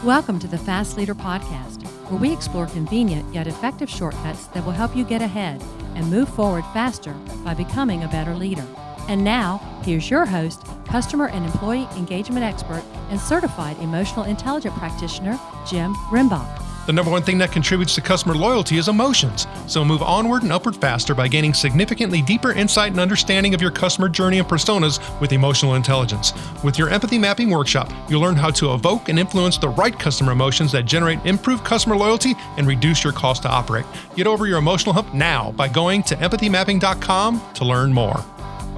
Welcome to the Fast Leader Podcast, where we explore convenient yet effective shortcuts that will help you get ahead and move forward faster by becoming a better leader. And now, here's your host, customer and employee engagement expert, and certified emotional intelligence practitioner, Jim Rimbach. The number one thing that contributes to customer loyalty is emotions. So move onward and upward faster by gaining significantly deeper insight and understanding of your customer journey and personas with emotional intelligence. With your empathy mapping workshop, you'll learn how to evoke and influence the right customer emotions that generate improved customer loyalty and reduce your cost to operate. Get over your emotional hump now by going to empathymapping.com to learn more.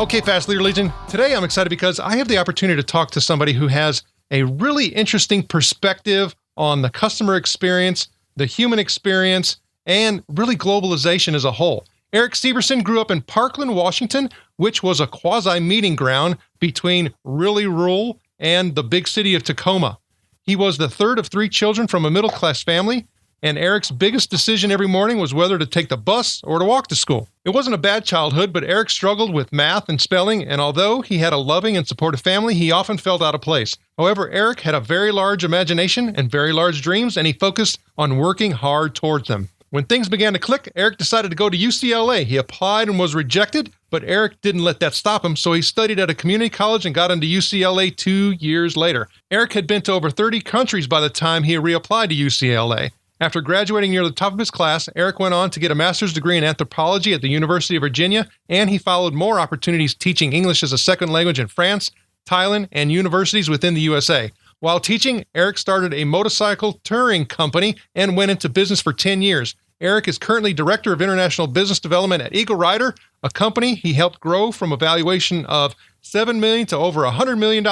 Okay, Fast Leader Legion, today I'm excited because I have the opportunity to talk to somebody who has a really interesting perspective on the customer experience, the human experience, and really globalization as a whole. Erik Seversen grew up in Parkland, Washington, which was a quasi-meeting ground between really rural and the big city of Tacoma. He was the third of three children from a middle-class family, and Erik's biggest decision every morning was whether to take the bus or to walk to school. It wasn't a bad childhood, but Erik struggled with math and spelling, and although he had a loving and supportive family, he often felt out of place. However, Erik had a very large imagination and very large dreams, and he focused on working hard towards them. When things began to click, Erik decided to go to UCLA. He applied and was rejected, but Erik didn't let that stop him, so he studied at a community college and got into UCLA 2 years later. Erik had been to over 30 countries by the time he reapplied to UCLA. After graduating near the top of his class, Erik went on to get a master's degree in anthropology at the University of Virginia, and he followed more opportunities teaching English as a second language in France, Thailand, and universities within the USA. While teaching, Erik started a motorcycle touring company and went into business for 10 years. Erik is currently Director of International Business Development at Eagle Rider, a company he helped grow from a valuation of $7 million to over $100 million.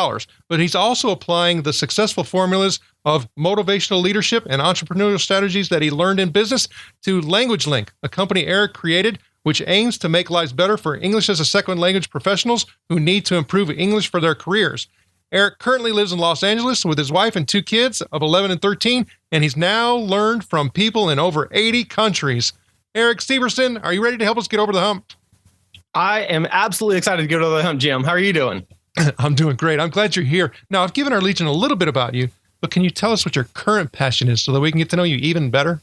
But he's also applying the successful formulas of motivational leadership and entrepreneurial strategies that he learned in business to Language Link, a company Erik created, which aims to make lives better for English as a second language professionals who need to improve English for their careers. Erik currently lives in Los Angeles with his wife and two kids of 11 and 13, and he's now learned from people in over 80 countries. Erik Seversen, are you ready to help us get over the hump? I am absolutely excited to get over the hump, Jim. How are you doing? I'm doing great. I'm glad you're here. Now, I've given our Legion a little bit about you, but can you tell us what your current passion is so that we can get to know you even better?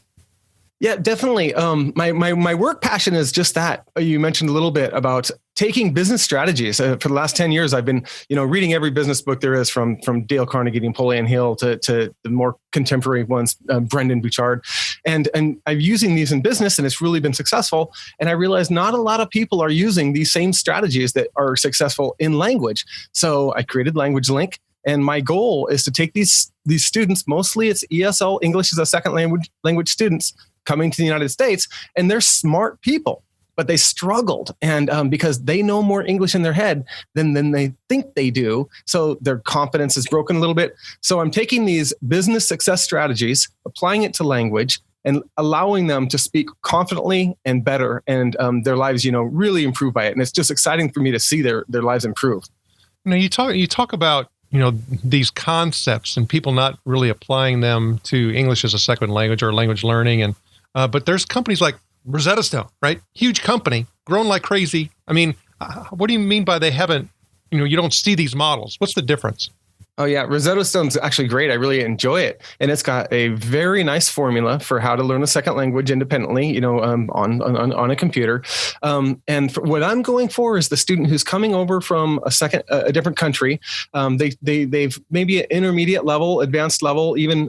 Yeah, definitely. My work passion is just that. You mentioned a little bit about taking business strategies. For the last 10 years, I've been, reading every business book there is from Dale Carnegie and Napoleon Hill to the more contemporary ones, Brendan Bouchard. And I'm using these in business, and it's really been successful. And I realized not a lot of people are using these same strategies that are successful in language. So I created Language Link. And my goal is to take these students, mostly it's ESL, English as a second language students, coming to the United States, and they're smart people, but they struggled. And because they know more English in their head than they think they do. So their confidence is broken a little bit. So I'm taking these business success strategies, applying it to language, and allowing them to speak confidently and better. And their lives, really improve by it. And it's just exciting for me to see their lives improve. You talk about these concepts and people not really applying them to English as a second language or language learning. And but there's companies like Rosetta Stone, right? Huge company, grown like crazy. I mean, what do you mean by they haven't, you don't see these models? What's the difference? Oh, yeah. Rosetta Stone's actually great. I really enjoy it. And it's got a very nice formula for how to learn a second language independently, on a computer. And what I'm going for is the student who's coming over from a different country. They've maybe an intermediate level, advanced level, even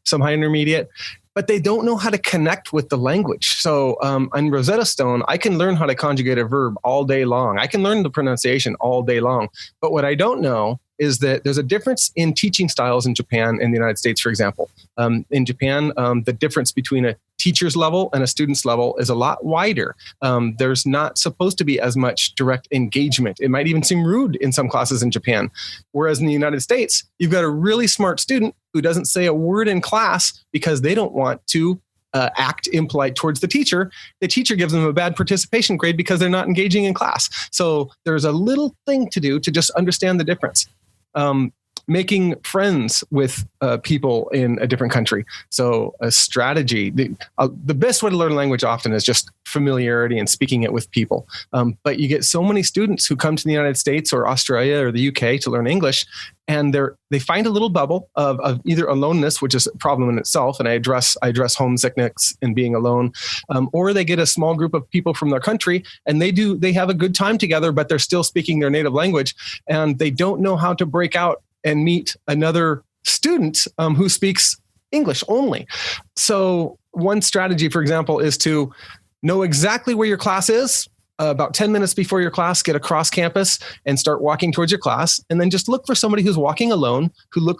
some high intermediate, but they don't know how to connect with the language. So on Rosetta Stone, I can learn how to conjugate a verb all day long. I can learn the pronunciation all day long. But what I don't know is that there's a difference in teaching styles in Japan and the United States, for example. In Japan, the difference between a teacher's level and a student's level is a lot wider. There's not supposed to be as much direct engagement. It might even seem rude in some classes in Japan. Whereas in the United States, you've got a really smart student who doesn't say a word in class because they don't want to act impolite towards the teacher. The teacher gives them a bad participation grade because they're not engaging in class. So there's a little thing to do to just understand the difference. making friends with people in a different country. So a strategy, the best way to learn language often is just familiarity and speaking it with people. But you get so many students who come to the United States or Australia or the UK to learn English, and they find a little bubble of either aloneness, which is a problem in itself, and I address homesickness and being alone, or they get a small group of people from their country, and they have a good time together, but they're still speaking their native language, and they don't know how to break out and meet another student who speaks English only. So one strategy, for example, is to know exactly where your class is. About 10 minutes before your class, get across campus and start walking towards your class. And then just look for somebody who's walking alone,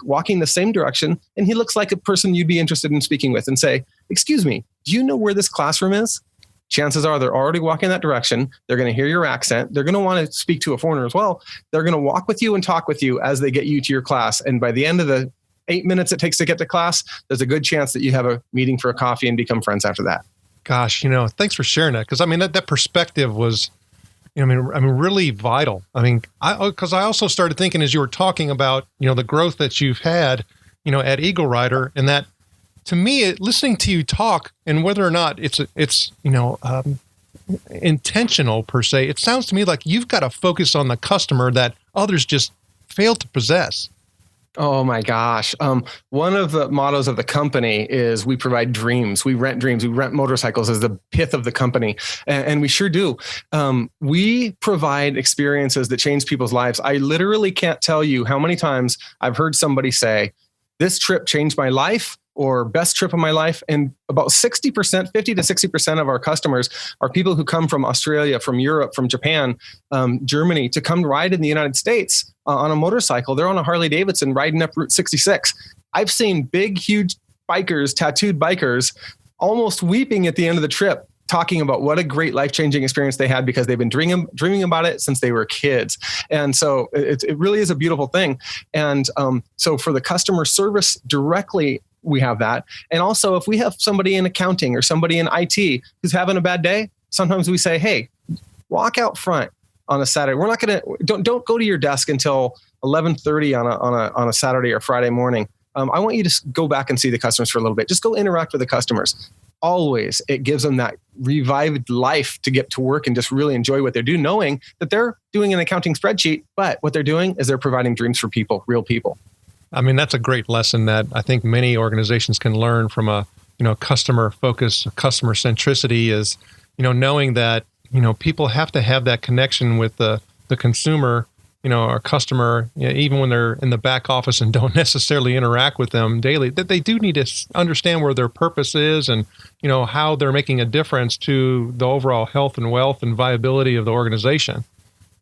walking the same direction. And he looks like a person you'd be interested in speaking with, and say, "Excuse me, do you know where this classroom is?" Chances are they're already walking that direction. They're going to hear your accent. They're going to want to speak to a foreigner as well. They're going to walk with you and talk with you as they get you to your class. And by the end of the 8 minutes it takes to get to class, there's a good chance that you have a meeting for a coffee and become friends after that. Gosh, thanks for sharing that. Because that perspective was, really vital. Because I also started thinking as you were talking about, the growth that you've had, at Eagle Rider, and that to me, listening to you talk, and whether or not it's intentional per se, it sounds to me like you've got to focus on the customer that others just fail to possess. Oh my gosh. One of the mottos of the company is we provide dreams. We rent dreams. We rent motorcycles as the pith of the company. And we sure do. We provide experiences that change people's lives. I literally can't tell you how many times I've heard somebody say, "This trip changed my life," or "best trip of my life." And about 60%, 50 to 60% of our customers are people who come from Australia, from Europe, from Japan, Germany, to come ride in the United States on a motorcycle. They're on a Harley Davidson riding up Route 66. I've seen big, huge bikers, tattooed bikers, almost weeping at the end of the trip, talking about what a great life-changing experience they had because they've been dreaming about it since they were kids. And so it really is a beautiful thing. And so for the customer service directly, we have that. And also if we have somebody in accounting or somebody in IT who's having a bad day, sometimes we say, "Hey, walk out front on a Saturday. We're not going to, don't go to your desk until 11:30 on a Saturday or Friday morning. I want you to go back and see the customers for a little bit. Just go interact with the customers." Always, it gives them that revived life to get to work and just really enjoy what they're doing, knowing that they're doing an accounting spreadsheet, but what they're doing is they're providing dreams for people, real people. That's a great lesson that I think many organizations can learn from a, customer focus, customer centricity is, knowing that, people have to have that connection with the consumer, our customer, even when they're in the back office and don't necessarily interact with them daily, that they do need to understand where their purpose is and, how they're making a difference to the overall health and wealth and viability of the organization.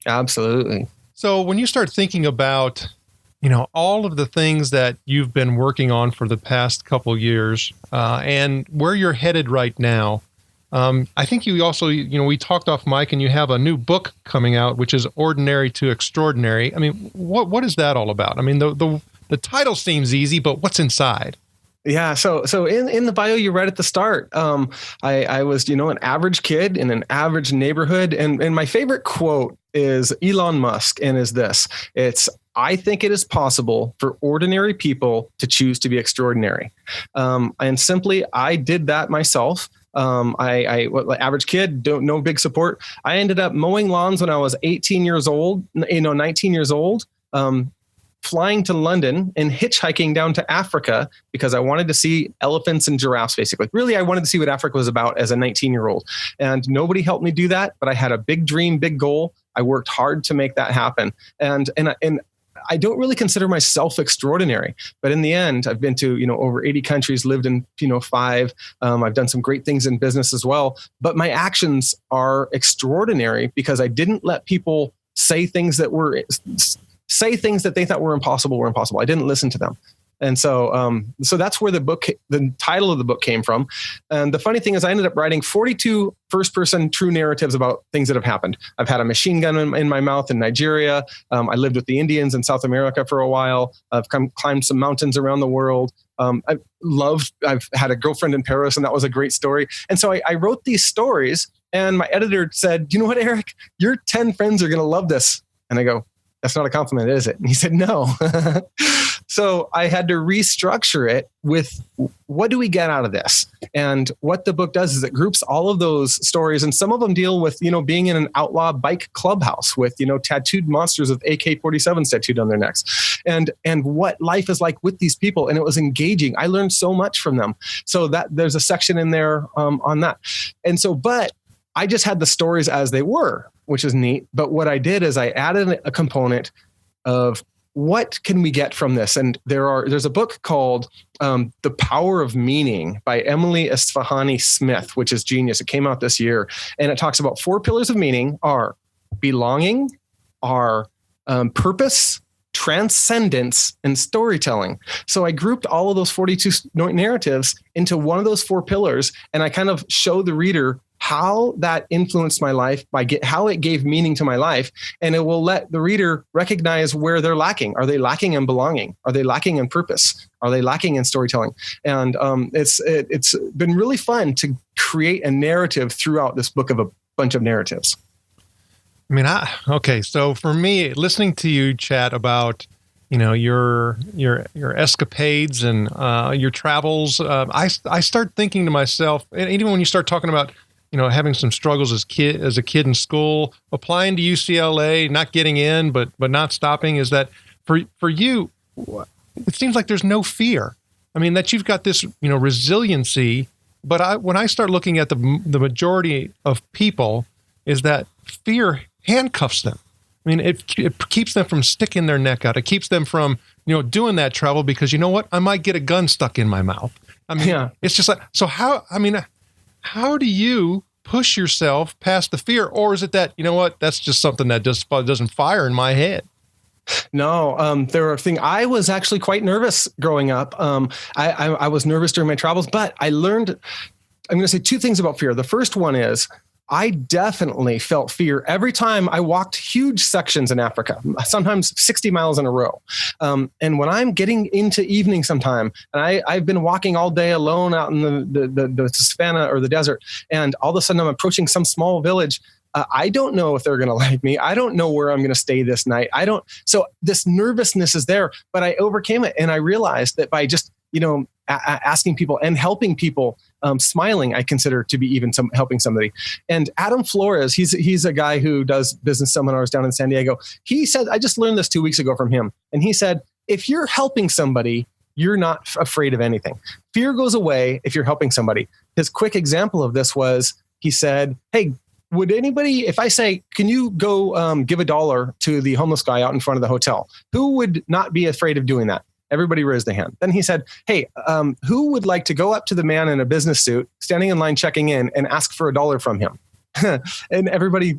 Absolutely. So when you start thinking about, all of the things that you've been working on for the past couple of years and where you're headed right now, I think you also, we talked off mic and you have a new book coming out, which is Ordinary to Extraordinary. What is that all about? The title seems easy, but what's inside? Yeah. So in the bio you read at the start, I was, an average kid in an average neighborhood. And my favorite quote is Elon Musk, and is this: "I think it is possible for ordinary people to choose to be extraordinary." And simply, I did that myself. Average kid, no big support. I ended up mowing lawns when I was 18 years old, 19 years old, flying to London and hitchhiking down to Africa because I wanted to see elephants and giraffes, basically. Really, I wanted to see what Africa was about as a 19-year-old. And nobody helped me do that, but I had a big dream, big goal. I worked hard to make that happen. And I don't really consider myself extraordinary, but in the end, I've been to, over 80 countries, lived in, 5. I've done some great things in business as well, but my actions are extraordinary because I didn't let people say things that they thought were impossible. I didn't listen to them. And so that's where the title of the book came from. And the funny thing is I ended up writing 42 first-person true narratives about things that have happened. I've had a machine gun in my mouth in Nigeria. I lived with the Indians in South America for a while. I've climbed some mountains around the world. I've had a girlfriend in Paris, and that was a great story. And so I wrote these stories, and my editor said, "You know what, Erik? Your 10 friends are going to love this." And I go, That's not a compliment, is it? And he said, no. So I had to restructure it with, what do we get out of this? And what the book does is it groups all of those stories, and some of them deal with, being in an outlaw bike clubhouse with, tattooed monsters with AK-47s tattooed on their necks, and what life is like with these people. And it was engaging. I learned so much from them. So that there's a section in there on that. And so, but I just had the stories as they were, which is neat. But what I did is I added a component of, what can we get from this? And there's a book called The Power of Meaning by Emily Esfahani Smith, which is genius. It came out this year. And it talks about 4 pillars of meaning are belonging, are purpose, transcendence, and storytelling. So I grouped all of those 42 narratives into one of those 4 pillars. And I kind of show the reader how that influenced my life, how it gave meaning to my life. And it will let the reader recognize where they're lacking. Are they lacking in belonging? Are they lacking in purpose? Are they lacking in storytelling? And it's been really fun to create a narrative throughout this book of a bunch of narratives. I mean, okay. So for me, listening to you chat about, your escapades and your travels, I start thinking to myself, and even when you start talking about, having some struggles as a kid in school, applying to UCLA, not getting in, but not stopping, is that for you, it seems like there's no fear. I mean, that you've got this, resiliency. But when I start looking at the majority of people, is that fear handcuffs them. I mean, it keeps them from sticking their neck out. It keeps them from, doing that travel because, you know what? I might get a gun stuck in my mouth. I mean, It's just like, so how do you push yourself past the fear? Or is it that, that's just something that just doesn't fire in my head? No, there were things. I was actually quite nervous growing up. I was nervous during my travels, but I learned, I'm going to say 2 things about fear. The first one is, I definitely felt fear every time I walked huge sections in Africa, sometimes 60 miles in a row. And when I'm getting into evening sometime, and I've been walking all day alone out in the savannah or the desert, and all of a sudden I'm approaching some small village, I don't know if they're going to like me. I don't know where I'm going to stay this night. So this nervousness is there, but I overcame it. And I realized that by just, asking people and helping people, smiling, I consider to be even helping somebody. And Adam Flores, he's a guy who does business seminars down in San Diego. He said, I just learned this 2 weeks ago from him. And he said, if you're helping somebody, you're not afraid of anything. Fear goes away if you're helping somebody. His quick example of this was, he said, hey, would anybody, if I say, can you go give $1 to the homeless guy out in front of the hotel? Who would not be afraid of doing that? Everybody raised their hand. Then he said, hey, who would like to go up to the man in a business suit, standing in line checking in, and ask for $1 from him? And everybody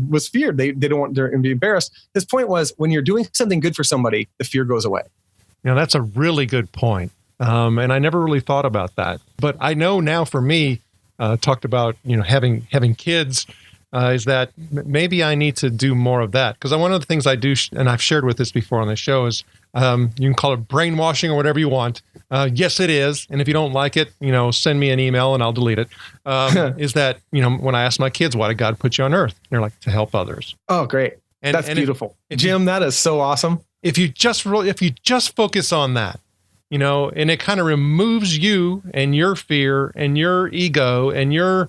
was feared. They don't want to be embarrassed. His point was, when you're doing something good for somebody, the fear goes away. That's a really good point. And I never really thought about that. But I know now for me, talked about, having kids, is that maybe I need to do more of that. Because one of the things I do, and I've shared with this before on the show, is you can call it brainwashing or whatever you want. Yes, it is. And if you don't like it, send me an email and I'll delete it. Is that, when I ask my kids, why did God put you on earth? They're like, to help others. Oh, great. That's beautiful. Jim, that is so awesome. If you just focus on that, and it kind of removes you and your fear and your ego and your,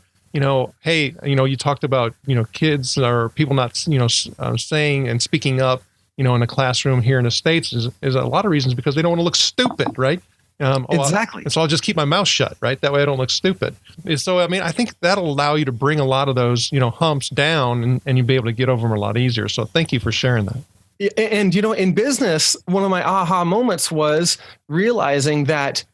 hey, you talked about, kids or people not, saying and speaking up, in a classroom here in the States is a lot of reasons because they don't want to look stupid, right? Exactly. And so I'll just keep my mouth shut, right? That way I don't look stupid. So, I think that'll allow you to bring a lot of those, humps down and you'll be able to get over them a lot easier. So thank you for sharing that. And, in business, one of my aha moments was realizing that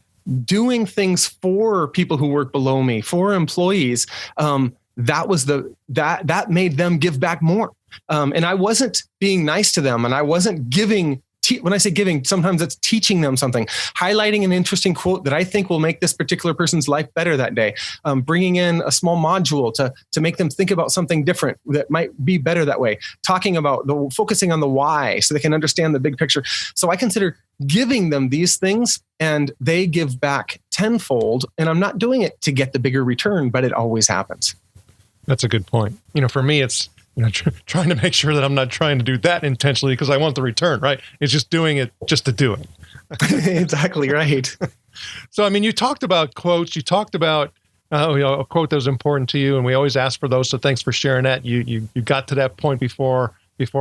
doing things for people who work below me, for employees, that made them give back more. And I wasn't being nice to them, and I wasn't giving. When I say giving, sometimes it's teaching them something, highlighting an interesting quote that I think will make this particular person's life better that day, bringing in a small module to make them think about something different that might be better that way, talking about focusing on the why so they can understand the big picture. So I consider giving them these things, and they give back tenfold. And I'm not doing it to get the bigger return, but it always happens. That's a good point. For me, it's trying to make sure that I'm not trying to do that intentionally because I want the return, right? It's just doing it just to do it. Exactly right. So, I mean, you talked about quotes. You talked about a quote that was important to you, and we always ask for those. So, thanks for sharing that. You got to that point before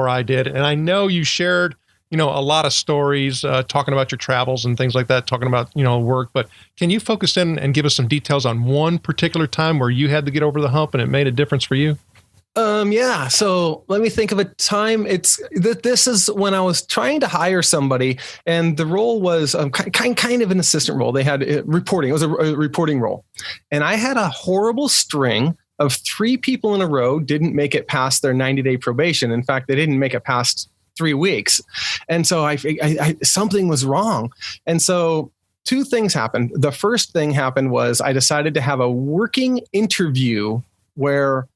I did, and I know you shared a lot of stories talking about your travels and things like that, talking about work. But can you focus in and give us some details on one particular time where you had to get over the hump and it made a difference for you? Yeah. So let me think of a time. This is when I was trying to hire somebody, and the role was kind of an assistant role. They had reporting. It was a reporting role, and I had a horrible string of 3 people in a row didn't make it past their 90-day probation. In fact, they didn't make it past 3 weeks, and so I something was wrong, and so 2 things happened. The first thing happened was I decided to have a working interview where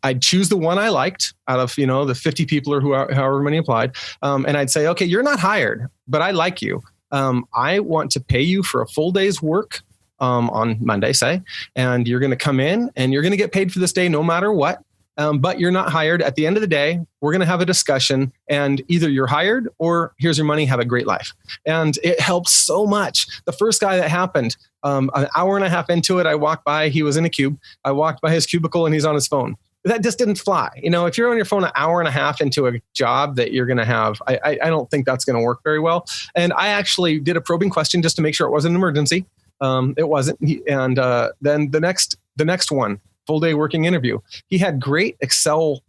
I'd choose the one I liked out of, the 50 people or however many applied. And I'd say, okay, you're not hired, but I like you. I want to pay you for a full day's work on Monday, say, and you're going to come in and you're going to get paid for this day no matter what. But you're not hired. At the end of the day, we're going to have a discussion, and either you're hired or here's your money. Have a great life. And it helps so much. The first guy that happened, an hour and a half into it, I walked by. He was in a cube. I walked by his cubicle and he's on his phone. That just didn't fly. If you're on your phone an hour and a half into a job that you're going to have, I don't think that's going to work very well. And I actually did a probing question just to make sure it wasn't an emergency. It wasn't. And then the next one, full day working interview, he had great Excel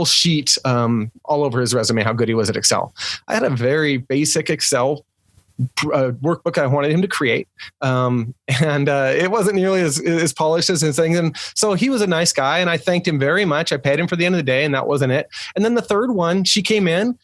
sheet all over his resume, how good he was at Excel. I had a very basic Excel workbook I wanted him to create. And it wasn't nearly as polished as his things. And so he was a nice guy, and I thanked him very much. I paid him for the end of the day, and that wasn't it. And then the third one, she came in.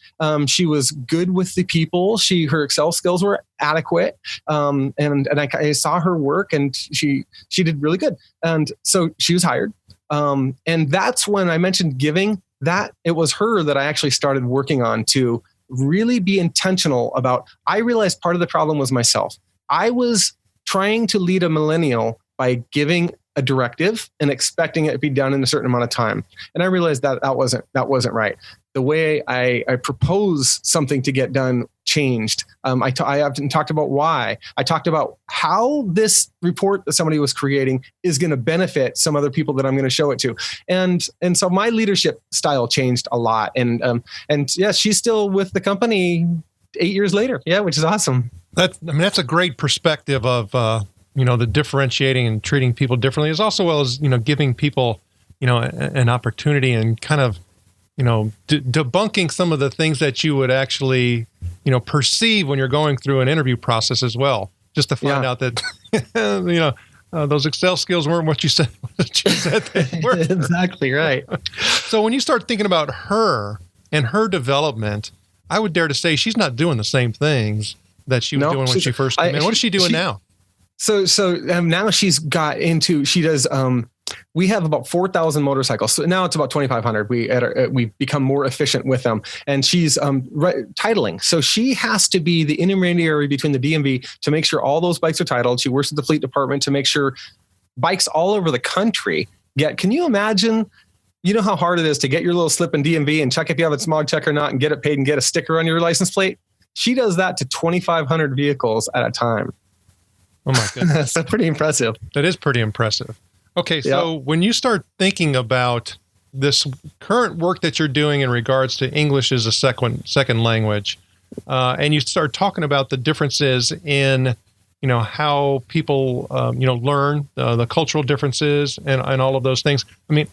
She was good with the people. Her Excel skills were adequate. And I saw her work, and she did really good. And so she was hired. And that's when I mentioned giving, that it was her that I actually started working on to really be intentional about. I realized part of the problem was myself. I was trying to lead a millennial by giving a directive and expecting it to be done in a certain amount of time. And I realized that wasn't right. The way I propose something to get done changed. I often talked about why. I talked about how this report that somebody was creating is going to benefit some other people that I'm going to show it to. And so my leadership style changed a lot. And yeah, she's still with the company 8 years later. Yeah, which is awesome. That's a great perspective of, the differentiating and treating people differently, as also well as, giving people, an opportunity and kind of, debunking some of the things that you would actually, perceive when you're going through an interview process as well, just to find out that, those Excel skills weren't what you said they were. Exactly right. So when you start thinking about her and her development, I would dare to say she's not doing the same things that she was doing when she first came in. What is she doing now? So now she does, we have about 4,000 motorcycles. So now it's about 2,500. We become more efficient with them, and she's titling. So she has to be the intermediary between the DMV to make sure all those bikes are titled. She works at the fleet department to make sure bikes all over the country can you imagine, how hard it is to get your little slip in DMV and check if you have a smog check or not and get it paid and get a sticker on your license plate? She does that to 2,500 vehicles at a time. Oh my goodness. That's pretty impressive. That is pretty impressive. Okay, so when you start thinking about this current work that you're doing in regards to English as a second language, and you start talking about the differences in, how people, learn, the cultural differences and all of those things. I mean,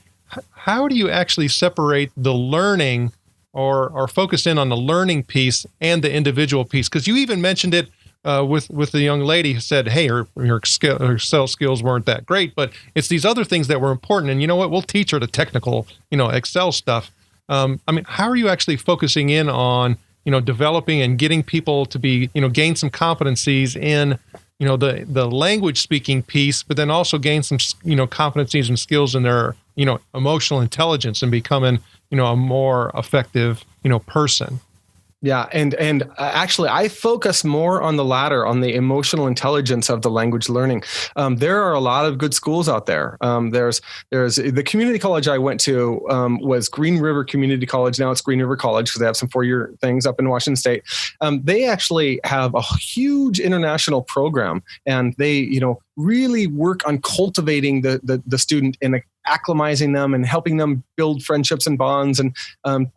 how do you actually separate the learning or focus in on the learning piece and the individual piece? Because you even mentioned it with the young lady who said, hey, her Excel skills weren't that great, but it's these other things that were important. And you know what? We'll teach her the technical, Excel stuff. How are you actually focusing in on, developing and getting people to be, gain some competencies in, the language speaking piece, but then also gain some, competencies and skills in their, emotional intelligence and becoming, a more effective, person? Yeah. And actually, I focus more on the latter, on the emotional intelligence of the language learning. There are a lot of good schools out there. There's the community college I went to was Green River Community College. Now it's Green River College because they have some 4-year things up in Washington State. They actually have a huge international program, and they, really work on cultivating the student and acclimatizing them and helping them build friendships and bonds, and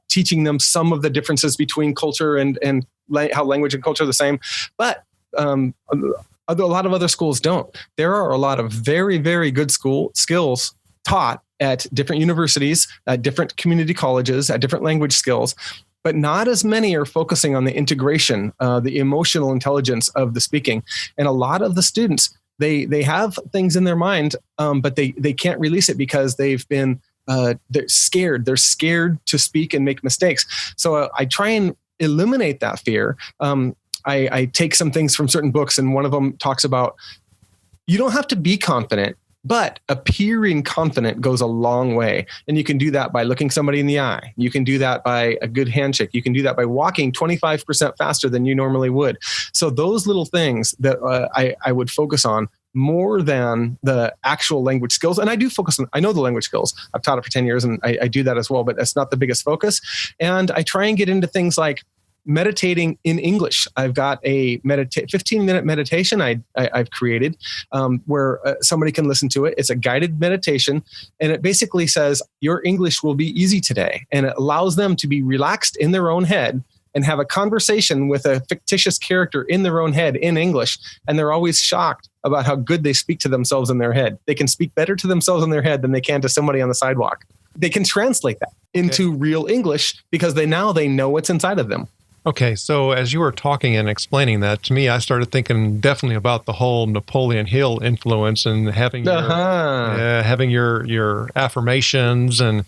teaching them some of the differences between culture and how language and culture are the same. But a lot of other schools don't. There are a lot of very, very good skills taught at different universities, at different community colleges, at different language skills. But not as many are focusing on the integration, the emotional intelligence of the speaking. And a lot of the students, they have things in their mind, but they can't release it because they've been they're scared. They're scared to speak and make mistakes. So I try and eliminate that fear. I take some things from certain books, and one of them talks about you don't have to be confident, but appearing confident goes a long way. And you can do that by looking somebody in the eye. You can do that by a good handshake. You can do that by walking 25% faster than you normally would. So those little things that I would focus on more than the actual language skills. And I do focus on, I know the language skills. I've taught it for 10 years and I do that as well, but that's not the biggest focus. And I try and get into things like meditating in English. I've got a 15-minute meditation I've created where somebody can listen to it. It's a guided meditation, and it basically says, your English will be easy today. And it allows them to be relaxed in their own head and have a conversation with a fictitious character in their own head in English. And they're always shocked about how good they speak to themselves in their head. They can speak better to themselves in their head than they can to somebody on the sidewalk. They can translate that into real English because they know what's inside of them. Okay, so as you were talking and explaining that to me, I started thinking definitely about the whole Napoleon Hill influence and having your affirmations and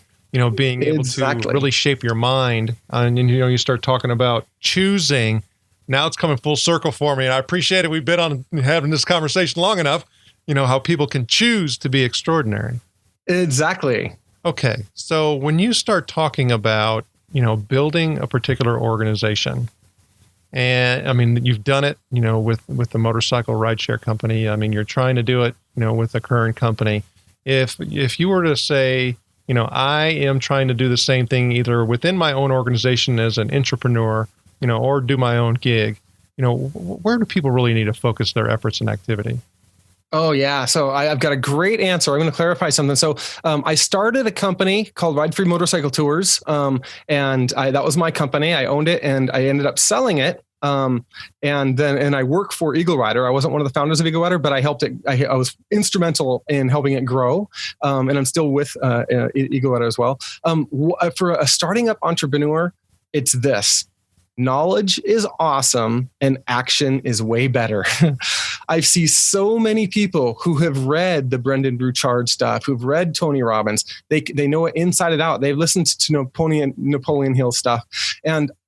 being able to really shape your mind. And you start talking about choosing. Now it's coming full circle for me, and I appreciate it. We've been on having this conversation long enough. How people can choose to be extraordinary. Exactly. Okay, so when you start talking about building a particular organization. And I mean, you've done it, with the motorcycle rideshare company. I mean, you're trying to do it, with the current company. If you were to say, I am trying to do the same thing either within my own organization as an entrepreneur, or do my own gig, where do people really need to focus their efforts and activity? Oh, yeah. So I've got a great answer. I'm going to clarify something. So I started a company called Ride Free Motorcycle Tours, and that was my company. I owned it, and I ended up selling it. And I work for Eagle Rider. I wasn't one of the founders of Eagle Rider, but I helped it. I was instrumental in helping it grow. And I'm still with Eagle Rider as well. For a starting up entrepreneur, it's this. Knowledge is awesome and action is way better. I see so many people who have read the Brendan Burchard stuff, who've read Tony Robbins. They know it inside and out. They've listened to Napoleon Hill stuff,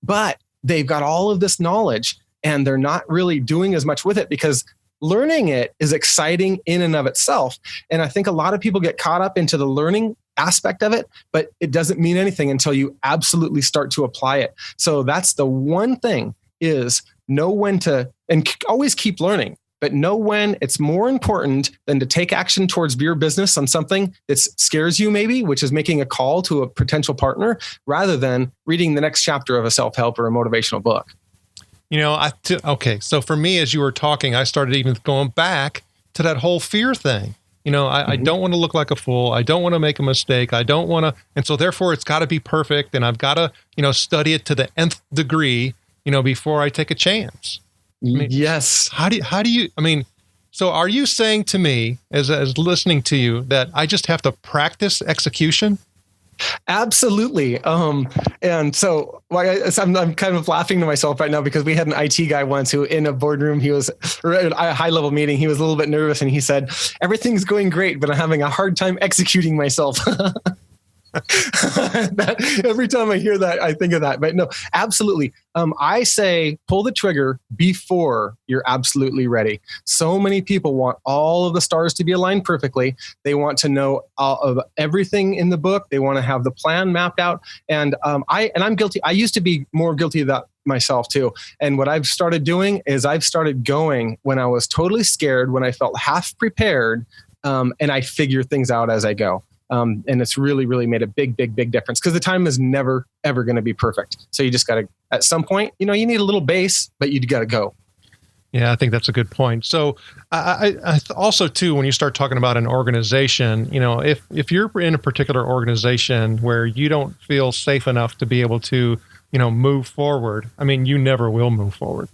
but they've got all of this knowledge and they're not really doing as much with it because learning it is exciting in and of itself. And I think a lot of people get caught up into the learning aspect of it, but it doesn't mean anything until you absolutely start to apply it. So that's the one thing, is know when to, and always keep learning, but know when it's more important than to take action towards your business on something that scares you maybe, which is making a call to a potential partner, rather than reading the next chapter of a self-help or a motivational book. Okay. So for me, as you were talking, I started even going back to that whole fear thing. I don't want to look like a fool. I don't want to make a mistake. I don't want to. And so therefore it's got to be perfect. And I've got to, study it to the nth degree, before I take a chance. Yes. How do you, so are you saying to me as listening to you that I just have to practice execution? Absolutely. And so I'm kind of laughing to myself right now because we had an IT guy once who in a boardroom, he was at a high level meeting. He was a little bit nervous and he said, everything's going great, but I'm having a hard time executing myself. Every time I hear that, I think of that. But no, absolutely. I say pull the trigger before you're absolutely ready. So many people want all of the stars to be aligned perfectly. They want to know all of everything in the book. They want to have the plan mapped out. And I'm guilty. I used to be more guilty of that myself too. And what I've started doing is I've started going when I was totally scared, when I felt half prepared, and I figure things out as I go. And it's really, really made a big, big, big difference because the time is never, ever going to be perfect. So you just got to, at some point, you need a little base, but you got to go. Yeah, I think that's a good point. So I also, too, when you start talking about an organization, if you're in a particular organization where you don't feel safe enough to be able to, move forward, you never will move forward.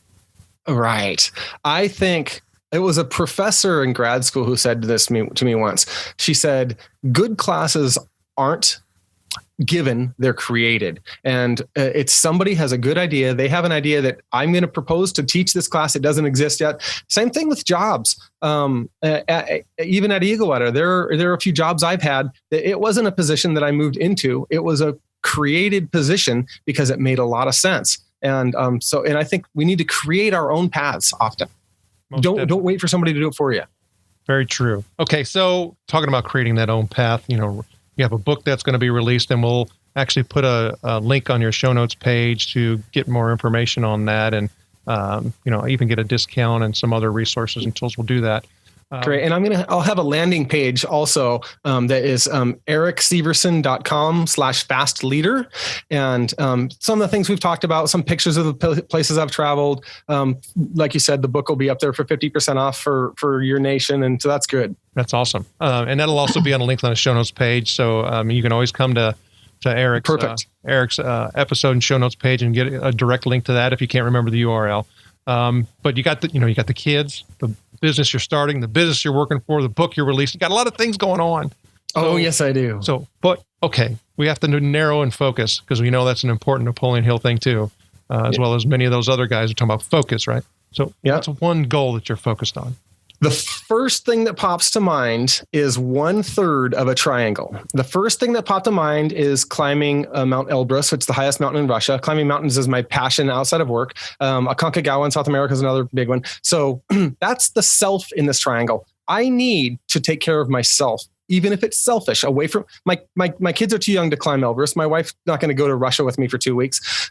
Right. I think it was a professor in grad school who said this to me once. She said, good classes aren't given, they're created. And it's somebody has a good idea. They have an idea that I'm going to propose to teach this class. It doesn't exist yet. Same thing with jobs. Even at Eagle Water, there are a few jobs I've had that it wasn't a position that I moved into. It was a created position because it made a lot of sense. And I think we need to create our own paths often. Don't wait for somebody to do it for you. Very true. Okay, so talking about creating that own path, you have a book that's going to be released, and we'll actually put a link on your show notes page to get more information on that, and even get a discount and some other resources and tools. We'll do that. Great. And I'll have a landing page also that is erikseversen.com/fast leader. And some of the things we've talked about, some pictures of the places I've traveled. Like you said, the book will be up there for 50% off for your nation. And so that's good. That's awesome. And that'll also be on a link on the show notes page. So you can always come to Erik's, Erik's episode and show notes page and get a direct link to that if you can't remember the URL. But you got the kids, the business you're starting, the business you're working for, the book you're releasing. You got a lot of things going on. Oh, yes, I do. Okay, we have to narrow and focus because we know that's an important Napoleon Hill thing too, as well as many of those other guys are talking about focus, right? So what's one goal that you're focused on? The first thing that pops to mind is 1/3 of a triangle. The first thing that popped to mind is climbing Mount Elbrus. It's the highest mountain in Russia. Climbing mountains is my passion outside of work. Aconcagua in South America is another big one. So that's the self in this triangle. I need to take care of myself, even if it's selfish, away from my kids are too young to climb Elbrus. My wife's not going to go to Russia with me for 2 weeks.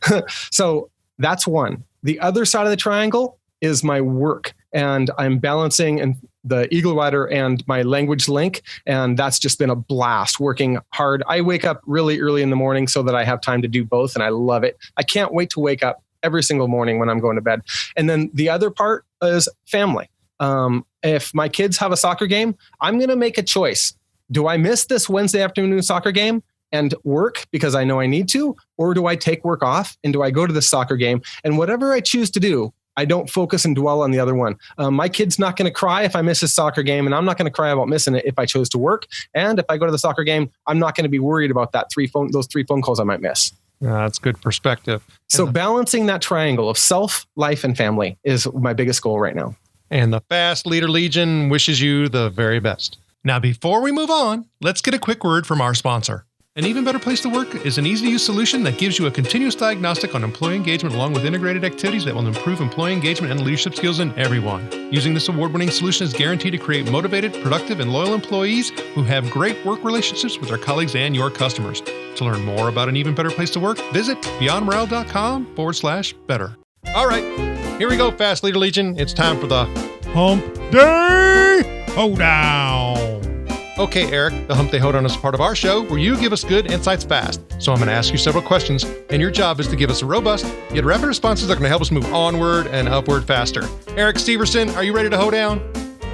So that's one. The other side of the triangle is my work. And I'm balancing the Eagle Rider and my language link. And that's just been a blast working hard. I wake up really early in the morning so that I have time to do both. And I love it. I can't wait to wake up every single morning when I'm going to bed. And then the other part is family. If my kids have a soccer game, I'm going to make a choice. Do I miss this Wednesday afternoon soccer game and work because I know I need to? Or do I take work off and do I go to the soccer game? And whatever I choose to do, I don't focus and dwell on the other one. My kid's not going to cry if I miss a soccer game, and I'm not going to cry about missing it if I chose to work. And if I go to the soccer game, I'm not going to be worried about those 3 phone calls I might miss. That's good perspective. So balancing that triangle of self, life, and family is my biggest goal right now. And the Fast Leader Legion wishes you the very best. Now, before we move on, let's get a quick word from our sponsor. An Even Better Place to Work is an easy-to-use solution that gives you a continuous diagnostic on employee engagement along with integrated activities that will improve employee engagement and leadership skills in everyone. Using this award-winning solution is guaranteed to create motivated, productive, and loyal employees who have great work relationships with their colleagues and your customers. To learn more about An Even Better Place to Work, visit beyondmorale.com/better. All right, here we go, Fast Leader Legion. It's time for the Hump Day Hoedown. Okay, Erik, the Hump Day Hoedown is part of our show where you give us good insights fast. So I'm going to ask you several questions, and your job is to give us a robust, yet rapid responses that are going to help us move onward and upward faster. Erik Seversen, are you ready to hoedown?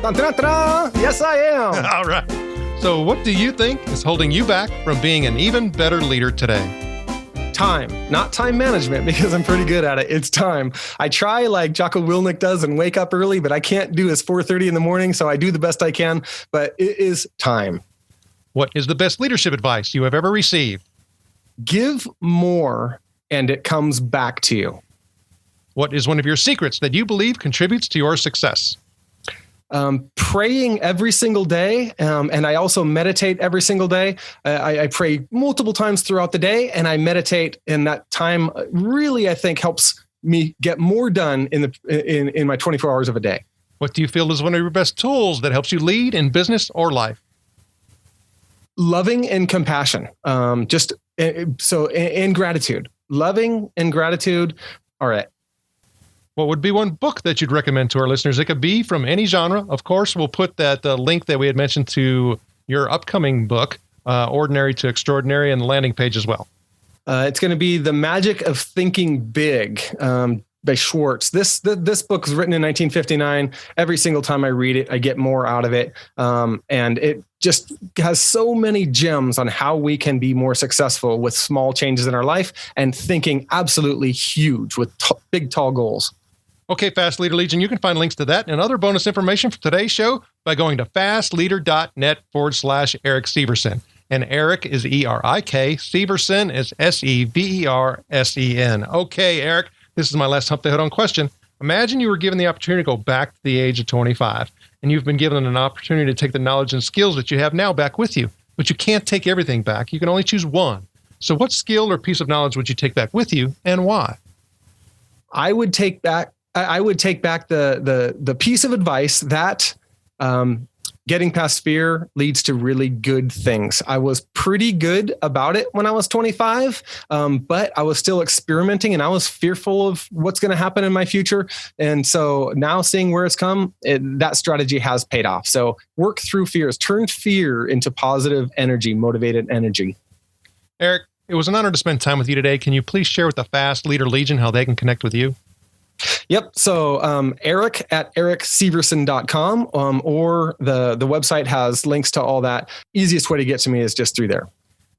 Yes, I am. All right. So what do you think is holding you back from being an even better leader today? Time, not time management, because I'm pretty good at it. It's time. I try like Jocko Willink does and wake up early, but I can't do as 4:30 in the morning. So I do the best I can, but it is time. What is the best leadership advice you have ever received? Give more and it comes back to you. What is one of your secrets that you believe contributes to your success? praying every single day, and I also meditate every single day. I pray multiple times throughout the day, and I meditate, and that time really, I think, helps me get more done in my 24 hours of a day. What do you feel is one of your best tools that helps you lead in business or life? Loving and compassion. And gratitude. Loving and gratitude are it. What would be one book that you'd recommend to our listeners? It could be from any genre. Of course, we'll put that link that we had mentioned to your upcoming book, Ordinary to Extraordinary, and the landing page as well. It's going to be The Magic of Thinking Big by Schwartz. This book was written in 1959. Every single time I read it, I get more out of it. And it just has so many gems on how we can be more successful with small changes in our life and thinking absolutely huge with big, tall goals. Okay, Fast Leader Legion, you can find links to that and other bonus information for today's show by going to fastleader.net/Erik Seversen. And Erik is E-R-I-K, Seversen is S-E-V-E-R-S-E-N. Okay, Erik, this is my last Hump the Head On question. Imagine you were given the opportunity to go back to the age of 25, and you've been given an opportunity to take the knowledge and skills that you have now back with you, but you can't take everything back. You can only choose one. So what skill or piece of knowledge would you take back with you, and why? I would take back the piece of advice that getting past fear leads to really good things. I was pretty good about it when I was 25, but I was still experimenting and I was fearful of what's going to happen in my future. And so now seeing where it's come, that strategy has paid off. So work through fears, turn fear into positive energy, motivated energy. Erik, it was an honor to spend time with you today. Can you please share with the Fast Leader Legion how they can connect with you? Yep. So Erik at erikseversen.com, or the website has links to all that. Easiest way to get to me is just through there.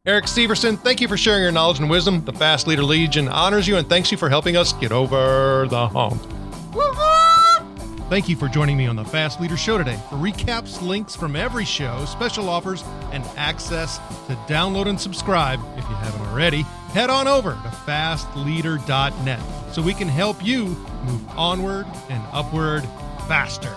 Erik Seversen, thank you for sharing your knowledge and wisdom. The Fast Leader Legion honors you and thanks you for helping us get over the hump. Thank you for joining me on the Fast Leader Show today. For recaps, links from every show, special offers, and access to download and subscribe, if you haven't already, head on over to fastleader.net so we can help you move onward and upward faster.